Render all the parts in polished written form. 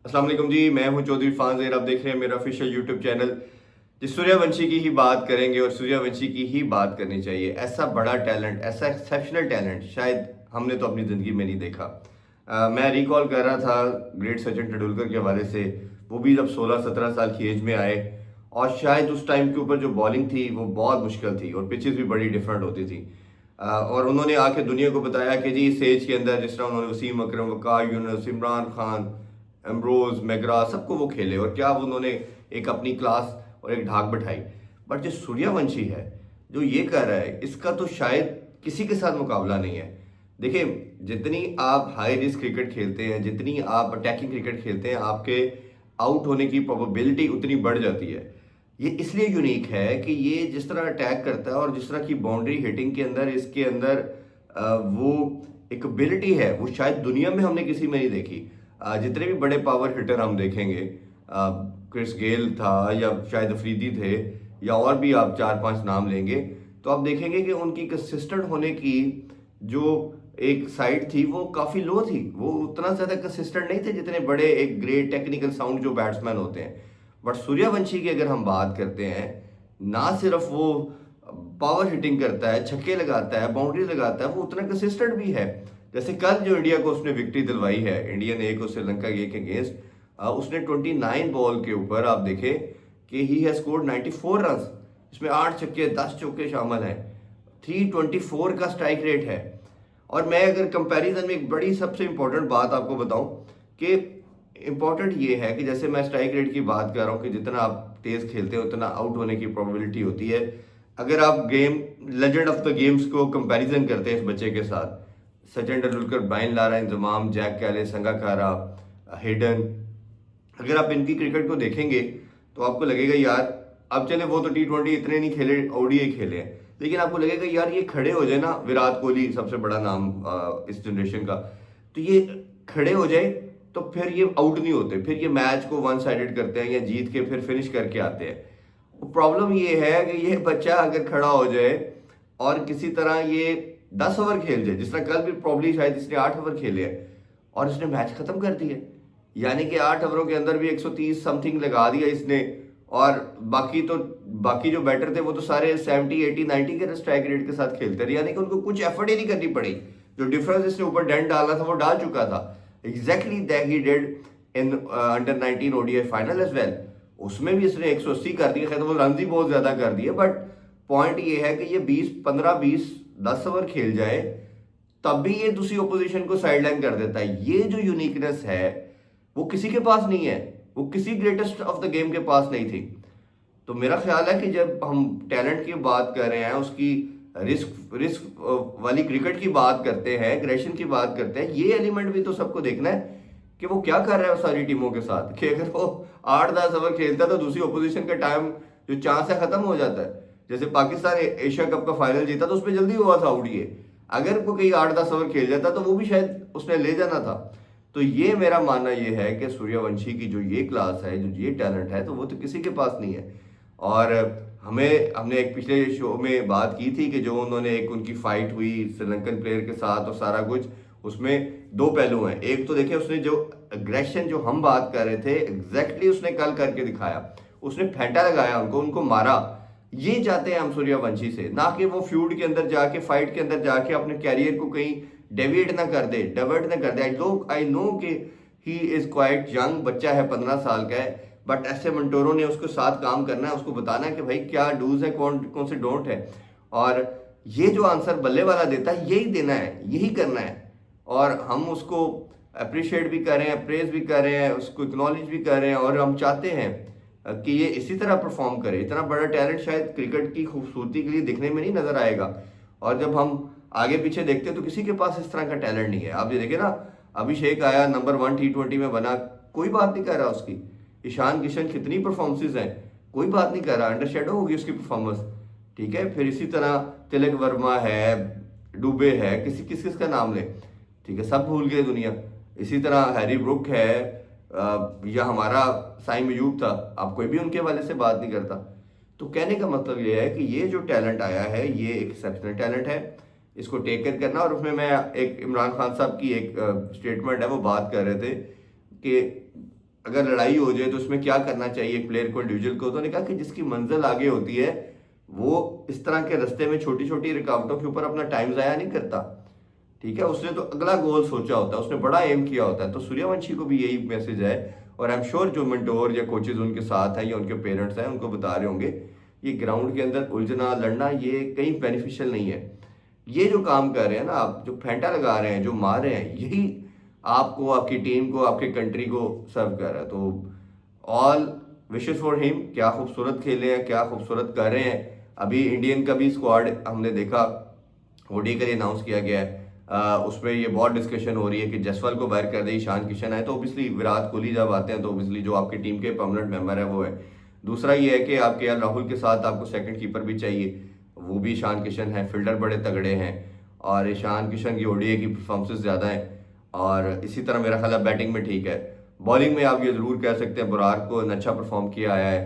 अस्सलाम वालेकुम जी, मैं हूं चौधरी फानजेर। आप देख रहे हैं मेरा ऑफिशियल यूट्यूब चैनल। जिस सूर्यवंशी की ही बात करेंगे और सूर्यवंशी की ही बात करनी चाहिए। ऐसा बड़ा टैलेंट, ऐसा एक्सेप्शनल टैलेंट शायद हमने तो अपनी ज़िंदगी में नहीं देखा। मैं रिकॉल कर रहा था ग्रेट सचिन तेंदुलकर के हवाले से। वो भी जब 16-17 साल की एज में आए और शायद उस टाइम के ऊपर जो बॉलिंग थी वो बहुत मुश्किल थी और पिचेस भी बड़ी डिफरेंट होती थी। और उन्होंने आके दुनिया को बताया कि जी इस एज के अंदर जिस तरह उन्होंने वसीम अकरम, वकार यूनुस, इमरान खान, एम्ब्रोज, मैगरा सबको वो खेले और क्या वो उन्होंने एक अपनी क्लास और एक ढाक बिठाई। बट जो सूर्यवंशी है जो ये कर रहा है इसका तो शायद किसी के साथ मुकाबला नहीं है। देखिए, जितनी आप हाई रिस्क क्रिकेट खेलते हैं, जितनी आप अटैकिंग क्रिकेट खेलते हैं, आपके आउट होने की प्रोबेबिलिटी उतनी बढ़ जाती है। ये इसलिए यूनिक है कि ये जिस तरह अटैक करता है और जिस तरह की बाउंड्री हिटिंग के अंदर इसके अंदर वो एक एबिलिटी है वो शायद दुनिया में हमने किसी में नहीं देखी। जितने भी बड़े पावर हिटर हम देखेंगे, क्रिस गेल था या शायद अफरीदी थे या और भी आप 4-5 नाम लेंगे, तो आप देखेंगे कि उनकी कंसिस्टेंट होने की जो एक साइड थी वो काफ़ी लो थी। वो उतना ज़्यादा कंसिस्टेंट नहीं थे जितने बड़े एक ग्रेट टेक्निकल साउंड जो बैट्समैन होते हैं। बट सूर्यवंशी की अगर हम बात करते हैं, ना सिर्फ वो पावर हिटिंग करता है, छक्के लगाता है, बाउंड्री लगाता है, वो उतना कंसिस्टेंट भी है। जैसे कल जो इंडिया को उसने विक्ट्री दिलवाई है, इंडियन ए को श्रीलंका ए के अगेंस्ट, उसने 29 बॉल के ऊपर आप देखें कि ही हैज स्कोर्ड 94 रन। इसमें 8 छक्के 10 चौके शामिल हैं। 324 का स्ट्राइक रेट है। और मैं अगर कंपैरिजन में एक बड़ी सबसे इंपॉर्टेंट बात आपको बताऊं कि इंपॉर्टेंट ये है कि जैसे मैं स्ट्राइक रेट की बात कर रहा हूं कि जितना आप तेज खेलते हो उतना आउट होने की प्रोबेबिलिटी होती है। अगर आप game legend of the games को कंपैरिजन करते हैं इस बच्चे के साथ, Sachin Tendulkar, Brian Lara, Inzamam, Jack Kallis, Sangakkara, Hayden, अगर आप इनकी क्रिकेट को देखेंगे तो आपको लगेगा यार, अब चले वो तो T20 इतने नहीं खेले, ओडीआई खेले हैं, लेकिन आपको लगेगा यार ये खड़े हो जाए ना, विराट कोहली सबसे बड़ा नाम इस जनरेशन का, तो ये खड़े हो जाए तो फिर ये आउट नहीं होते, फिर ये मैच को वन साइडेड करते हैं या जीत के फिर फिनिश करके आते हैं। प्रॉब्लम ये है कि ये बच्चा अगर खड़ा हो जाए और किसी तरह ये 10 ओवर खेल जाए, जिस तरह कल भी प्रॉब्ली शायद इसने 8 ओवर खेले हैं और इसने मैच खत्म कर दिया, यानी कि 8 ओवरों के अंदर भी 130 समथिंग लगा दिया इसने। और बाकी जो बैटर थे वो तो सारे 70, 80, 90 के स्ट्राइक रेट के साथ खेलते रहे, यानी कि उनको कुछ एफर्ट ही नहीं करनी पड़ी। जो डिफरेंस इसने ऊपर डेंट डालना था वो डाल चुका था। Exactly that he did in under 19 ODI final as well. उसमें भी इसने 180 कर दिए, खैर वो रन ही बहुत ज्यादा कर दिए, बट पॉइंट ये है कि ये 10 ओवर खेल जाए तब भी ये दूसरी ओपोजिशन को साइडलाइन कर देता है। ये जो यूनिकनेस है वो किसी के पास नहीं है, वो किसी ग्रेटेस्ट ऑफ द गेम के पास नहीं थी। तो मेरा ख्याल है कि जब हम टैलेंट की बात कर रहे हैं, उसकी रिस्क रिस्क वाली क्रिकेट की बात करते हैं, एग्रेशन की बात करते हैं, ये एलिमेंट भी तो सबको देखना है कि वो क्या कर रहा है सारी टीमों के साथ। कि अगर वो 8-10 ओवर खेलता है तो दूसरी ओपोजिशन का टाइम जो चांस है खत्म हो जाता है। जैसे पाकिस्तान एशिया कप का फाइनल जीता तो उसमें जल्दी हुआ था आउट, ये अगर वो कहीं 8-10 ओवर खेल जाता तो वो भी शायद उसने ले जाना था। तो ये मेरा मानना ये है कि सूर्यवंशी की जो ये क्लास है, जो ये टैलेंट है, तो वो तो किसी के पास नहीं है। और हमने एक पिछले शो में बात की थी कि जो उन्होंने एक उनकी फाइट हुई श्रीलंकन प्लेयर के साथ और सारा कुछ, उसमें दो पहलू हैं। एक तो देखिए उसने जो अग्रेशन जो हम बात कर रहे थे एग्जैक्टली उसने कल करके दिखाया। उसने फेंटा लगाया उनको मारा। ये चाहते हैं हम सूर्यवंशी से, ना कि वो फ्यूड के अंदर जाके, फाइट के अंदर जाके अपने कैरियर को कहीं डेविएट ना कर दे, डाइवर्ट ना कर दे। आई नो कि ही इज क्वाइट यंग, बच्चा है, 15 साल का है, बट ऐसे मंटोरों ने उसके साथ काम करना है, उसको बताना है कि भाई क्या डूज है, कौन कौन से डोंट है। और ये जो आंसर बल्ले वाला देता है यही देना है, यही करना है। और हम उसको अप्रिशिएट भी कर रहे हैं, प्रेज भी कर रहे हैं, उसको एक्नॉलेज भी कर रहे हैं, और हम चाहते हैं कि ये इसी तरह परफॉर्म करे। इतना बड़ा टैलेंट शायद क्रिकेट की खूबसूरती के लिए दिखने में नहीं नजर आएगा, और जब हम आगे पीछे देखते हैं तो किसी के पास इस तरह का टैलेंट नहीं है। आप ये देखें ना, अभिषेक आया नंबर 1 T20 में बना, कोई बात नहीं कर रहा उसकी। ईशान किशन कितनी परफॉर्मेंसेज हैं, कोई बात नहीं कर रहा, अंडर शेडो होगी उसकी परफॉर्मेंस, ठीक है। फिर इसी तरह तिलक वर्मा है, डुबे है, किसी किस किस का नाम ले, ठीक है, सब भूल गए दुनिया। इसी तरह हैरी ब्रुक है, या हमारा साइम अयूब था, आप कोई भी उनके वाले से बात नहीं करता। तो कहने का मतलब ये है कि ये जो टैलेंट आया है ये एक एक्सेप्शनल टैलेंट है, इसको टेक केयर करना। और उसमें मैं एक इमरान खान साहब की एक स्टेटमेंट है वो बात कर रहे थे कि अगर लड़ाई हो जाए तो उसमें क्या करना चाहिए एक प्लेयर को, इंडिविजुअल को। तो उन्होंने कहा कि जिसकी मंजिल आगे होती है वो इस तरह के रास्ते में छोटी छोटी रुकावटों के ऊपर अपना टाइम ज़ाया नहीं करता। ठीक है, उसने तो अगला गोल सोचा होता है, उसने बड़ा एम किया होता है। तो सूर्यवंशी को भी यही मैसेज है, और आई एम श्योर जो मेंटोर या कोचेज उनके साथ हैं या उनके पेरेंट्स हैं उनको बता रहे होंगे, ये ग्राउंड के अंदर उलझना लड़ना ये कहीं बेनिफिशियल नहीं है। ये जो काम कर रहे हैं ना आप, जो फेंटा लगा रहे हैं, जो मार रहे हैं, यही आपको, आपकी टीम को, आपके कंट्री को सर्व कर रहा है। तो ऑल विशेस फॉर हिम। क्या खूबसूरत खेले हैं, क्या खूबसूरत कर रहे हैं। अभी इंडियन का भी स्क्वाड हमने देखा, ओडी का अनाउंस किया गया है। उसमें ये बहुत डिस्कशन हो रही है कि जसवाल को बाहर कर दे, ईशान किशन है। तो ओबियसली विराट कोहली जब आते हैं तो ओबियसली जो आपकी टीम के परमानेंट मेंबर है वो है। दूसरा ये है कि आपके यार राहुल के साथ आपको सेकंड कीपर भी चाहिए, वो भी ईशान किशन है। फील्डर बड़े तगड़े हैं, और ईशान किशन की ओडीआई की परफॉर्मेंस ज़्यादा है। और इसी तरह मेरा ख्याल है बैटिंग में ठीक है। बॉलिंग में आप ये ज़रूर कह सकते हैं बुरार को अच्छा परफॉर्म किया है।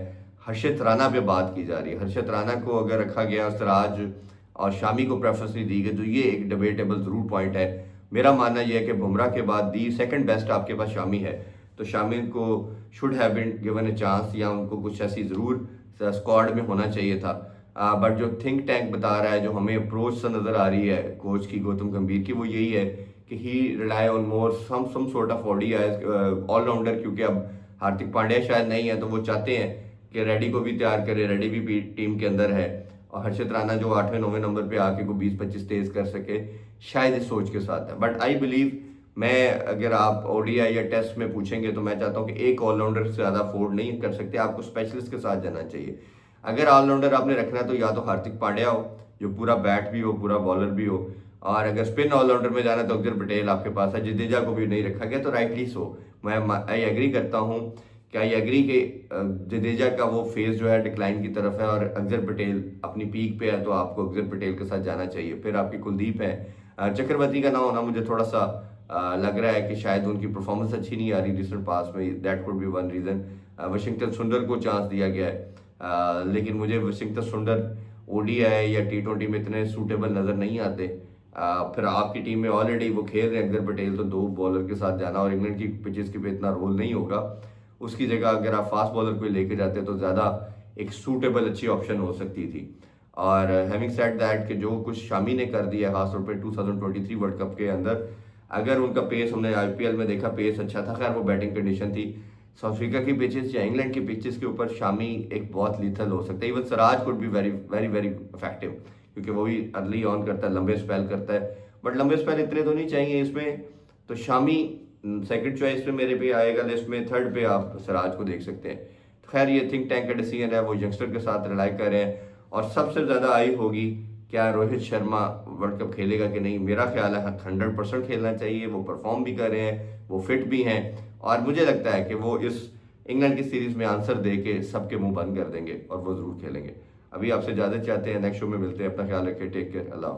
हर्षित राणा पे बात की जा रही है, हर्षित राणा को अगर रखा गया, सिराज और शामी को प्रेफरेंस नहीं दी गई, तो ये एक डिबेटेबल ज़रूर पॉइंट है। मेरा मानना यह है कि बुमराह के बाद दी सेकंड बेस्ट आपके पास शामी है, तो शामी को should have been given a chance, या उनको कुछ ऐसी ज़रूर स्क्वाड में होना चाहिए था। बट जो थिंक टैंक बता रहा है, जो हमें अप्रोच से नज़र आ रही है कोच की, गौतम गंभीर की, वो यही है कि he rely on more some sort of allrounder. क्योंकि अब हार्दिक पांड्या शायद नहीं है, तो वो चाहते हैं कि रेडी को भी तैयार करे, रेडी भी टीम के अंदर है, और हर्षित राणा जो 8वें-9वें नंबर पे आके को 20-25 तेज कर सके, शायद इस सोच के साथ है। बट आई बिलीव, मैं अगर आप ओडीआई या टेस्ट में पूछेंगे तो मैं चाहता हूँ कि एक ऑलराउंडर से ज़्यादा अफोर्ड नहीं कर सकते, आपको स्पेशलिस्ट के साथ जाना चाहिए। अगर ऑलराउंडर आपने रखना है तो या तो हार्दिक पांड्या हो, जो पूरा बैट भी हो, पूरा बॉलर भी हो, और अगर स्पिन ऑलराउंडर में जाना है तो अक्षर पटेल आपके पास है। जडेजा को भी नहीं रखा गया तो राइटली सो। मैं आई एग्री करता हूँ कि आई एग्री कि जडेजा का वो फेज जो है डिक्लाइन की तरफ है, और अक्षर पटेल अपनी पीक पे है, तो आपको अक्षर पटेल के साथ जाना चाहिए। फिर आपकी कुलदीप है, चक्रवर्ती का ना होना मुझे थोड़ा सा लग रहा है कि शायद उनकी परफॉर्मेंस अच्छी नहीं आ रही रिसेंट पास में, that could be one reason. Washington सुंदर को चांस दिया गया है, लेकिन मुझे वाशिंगटन सुंदर ओडीआई या टी20 में इतने सूटेबल नज़र नहीं आते। फिर आपकी टीम में ऑलरेडी वो खेल रहे हैं अक्षर पटेल, तो 2 बॉलर के साथ जाना, और इंग्लैंड की पिचेस के पे इतना रोल नहीं होगा। उसकी जगह अगर आप फास्ट बॉलर को लेके जाते तो ज़्यादा एक सूटेबल अच्छी ऑप्शन हो सकती थी। और हैविंग सेड दैट कि जो कुछ शामी ने कर दिया खासतौर पे 2023 वर्ल्ड कप के अंदर, अगर उनका पेस, हमने आईपीएल में देखा पेस अच्छा था, खैर वो बैटिंग कंडीशन थी। साउथ अफ्रीका की पिचेस या इंग्लैंड की पिचेस के ऊपर शामी एक बहुत लीथल हो सकता है। Even Siraj could be very very very effective, क्योंकि वो भी अर्ली ऑन करता है, लंबे स्पेल करता है, बट लंबे स्पेल इतने तो नहीं चाहिए इसमें। तो शामी सेकंड चॉइस पे मेरे पे आएगा लिस्ट में, थर्ड पे आप सिराज को देख सकते हैं। तो खैर ये थिंक टैंक का डिसीजन है, वो यंगस्टर के साथ रिलाई कर रहे हैं। और सबसे ज़्यादा आई होगी क्या रोहित शर्मा वर्ल्ड कप खेलेगा कि नहीं। मेरा ख्याल है 100% खेलना चाहिए, वो परफॉर्म भी कर रहे हैं, वो फिट भी हैं, और मुझे लगता है कि वो इस इंग्लैंड की सीरीज़ में आंसर दे के सबके मुंह बंद कर देंगे और वो ज़रूर खेलेंगे। अभी आपसे इजाज़त चाहते हैं, नेक्स्ट शो में मिलते हैं। अपना ख्याल रखें, टेक केयर, अल्लाह हाफ़िज़।